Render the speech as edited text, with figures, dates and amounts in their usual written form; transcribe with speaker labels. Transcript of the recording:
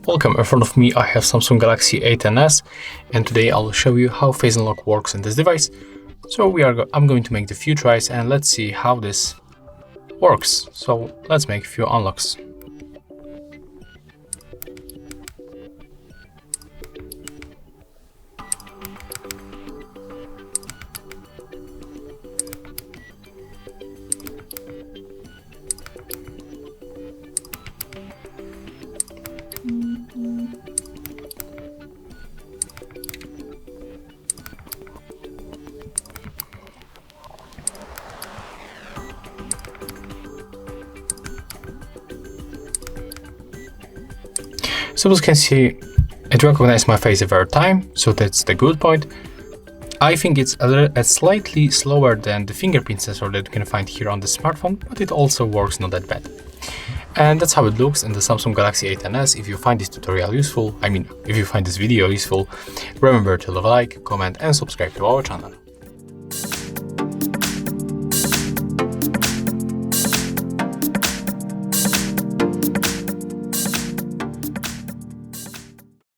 Speaker 1: Welcome, in front of me I have Samsung Galaxy A10s, and today I'll show you how Face Unlock works in this device. So I'm going to make the few tries and let's see how this works. So let's make a few unlocks. So as you can see, it recognized my face every time, so that's the good point. I think it's slightly slower than the fingerprint sensor that you can find here on the smartphone, but it also works not that bad. And that's how it looks in the Samsung Galaxy A10s. If you find this tutorial useful, if you find this video useful, remember to leave a like, comment and subscribe to our channel.